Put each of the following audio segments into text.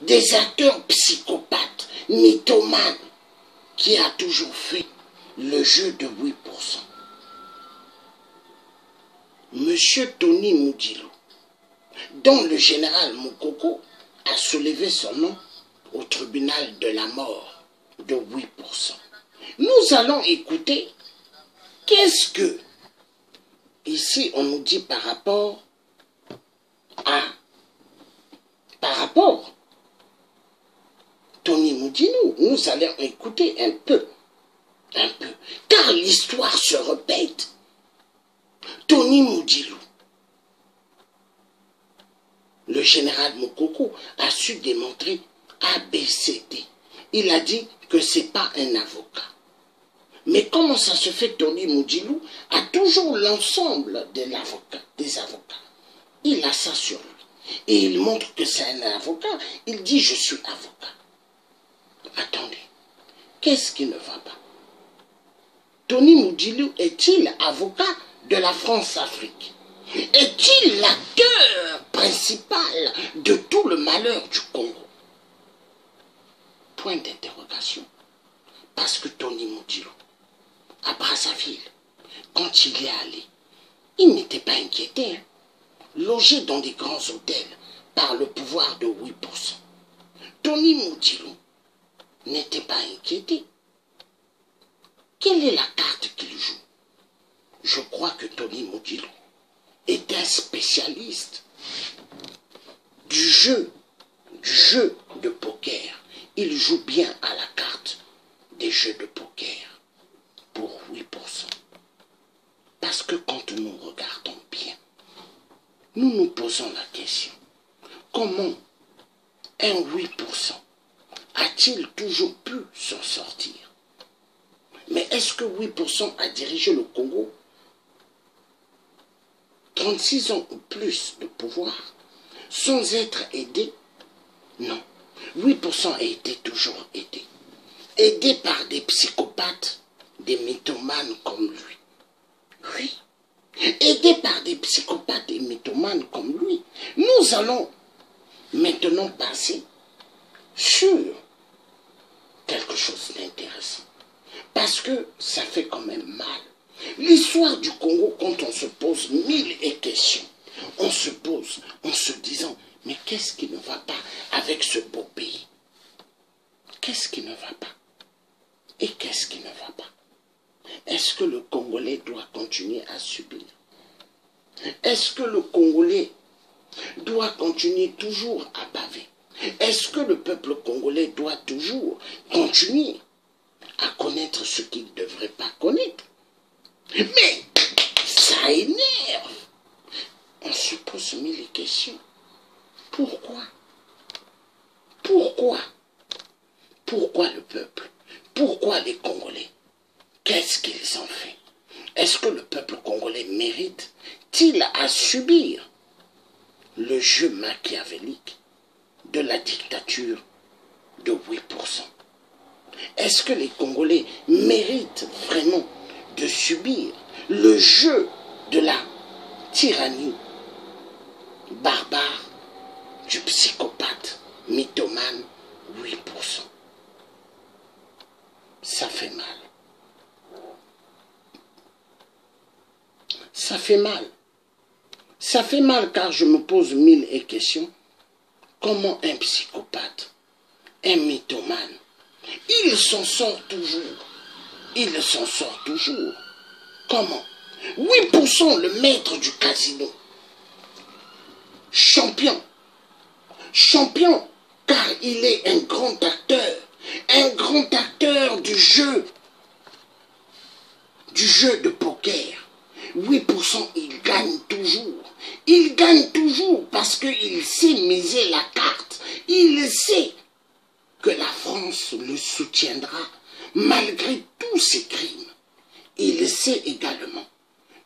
des acteurs psychopathes, mythomanes, qui a toujours fait le jeu de 8%. Monsieur Tony Moudilou, dont le général Moukoko a soulevé son nom au tribunal de la mort de 8%. Nous allons écouter qu'est-ce que, ici on nous dit par rapport Tony Moudilou, nous allons écouter un peu, car l'histoire se répète. Tony Moudilou, le général Moukoko a su démontrer ABCD. Il a dit que ce n'est pas un avocat. Mais comment ça se fait que Tony Moudilou a toujours l'ensemble des avocats? Il a ça sur lui. Et il montre que c'est un avocat. Il dit je suis avocat. Attendez, qu'est-ce qui ne va pas? Tony Moudilou est-il avocat de la France-Afrique? Est-il l'acteur principal de tout le malheur du Congo? Point d'interrogation. Parce que Tony Moudilou, à Brazzaville, quand il est allé, il n'était pas inquiété, hein? Logé dans des grands hôtels par le pouvoir de 8%. Tony Moudilou n'était pas inquiété. Quelle est la carte qu'il joue? Je crois que Tony Moudilou est un spécialiste du jeu de poker. Il joue bien à la carte des jeux de poker pour 8%. Parce que quand nous regardons bien, nous nous posons la question, comment un 8% a-t-il toujours pu s'en sortir? Mais est-ce que 8% a dirigé le Congo 36 ans ou plus de pouvoir sans être aidé? Non. 8% a été toujours aidé. Aidé par des psychopathes, des mythomanes comme lui. Oui. Aidé par des psychopathes et mythomanes comme lui. Nous allons maintenant passer sur quelque chose d'intéressant. Parce que ça fait quand même mal. L'histoire du Congo, quand on se pose 1000 questions, on se pose en se disant, mais qu'est-ce qui ne va pas avec ce beau pays? Qu'est-ce qui ne va pas? Et qu'est-ce qui ne va pas? Est-ce que le Congolais doit continuer à subir? Est-ce que le Congolais doit continuer toujours à baver? Est-ce que le peuple congolais doit toujours continuer à connaître ce qu'il ne devrait pas connaître? Mais ça énerve. On se pose 1000 questions. Pourquoi? Pourquoi? Pourquoi le peuple? Pourquoi les Congolais? Qu'est-ce qu'ils ont fait? Est-ce que le peuple congolais mérite-t-il à subir le jeu machiavélique de la dictature de 8%? Est-ce que les Congolais méritent vraiment de subir le jeu de la tyrannie barbare du psychopathe mythomane 8%? Ça fait mal. Ça fait mal. Ça fait mal car je me pose 1000 questions. Comment un psychopathe, un mythomane, il s'en sort toujours. Il s'en sort toujours. Comment? 8%, le maître du casino. Champion. Champion, car il est un grand acteur. Un grand acteur du jeu de poker. 8%, il gagne toujours. Il gagne toujours parce qu'il sait miser la carte. Il sait que la France le soutiendra malgré tous ses crimes. Il sait également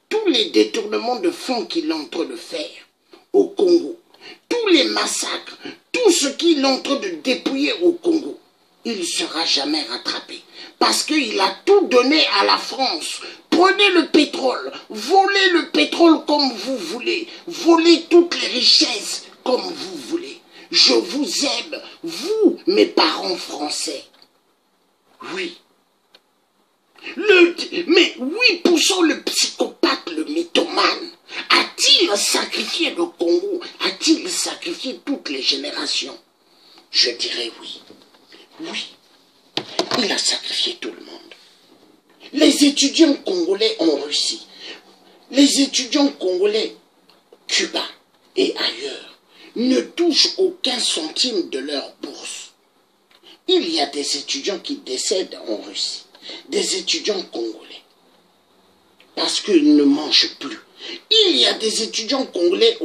tous les détournements de fonds qu'il est en train de faire au Congo, tous les massacres, tout ce qu'il est en train de dépouiller au Congo. Il ne sera jamais rattrapé parce qu'il a tout donné à la France. Prenez le pétrole, volez le pétrole comme vous voulez, volez toutes les richesses comme vous voulez. Je vous aime, vous, mes parents français. Oui. Mais 8%, le psychopathe, le mythomane, a-t-il sacrifié le Congo? A-t-il sacrifié toutes les générations? Je dirais oui. Oui. Il a sacrifié tout le monde. Les étudiants congolais en Russie, les étudiants congolais, Cuba et ailleurs, ne touchent aucun centime de leur bourse. Il y a des étudiants qui décèdent en Russie, des étudiants congolais, parce qu'ils ne mangent plus. Il y a des étudiants congolais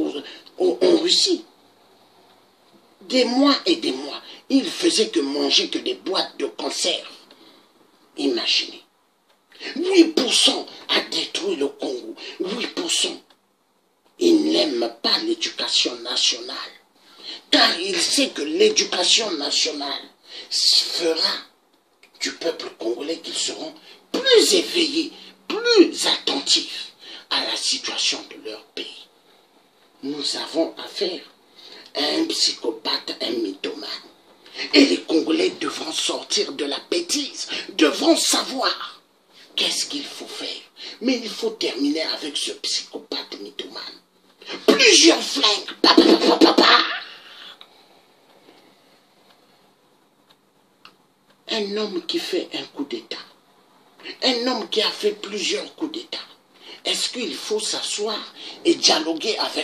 en Russie. Des mois et des mois, ils faisaient que manger que des boîtes de conserve. Imaginez. 8% a détruit le Congo. 8%. Il n'aime pas l'éducation nationale. Car il sait que l'éducation nationale fera du peuple congolais qu'ils seront plus éveillés, plus attentifs à la situation de leur pays. Nous avons affaire à un psychopathe, un mythomane. Et les Congolais devront sortir de la bêtise, devront savoir qu'est-ce qu'il faut faire. Mais il faut terminer avec ce psychopathe mythomane. Plusieurs flingues. Un homme qui fait un coup d'État. Un homme qui a fait plusieurs coups d'État. Est-ce qu'il faut s'asseoir et dialoguer avec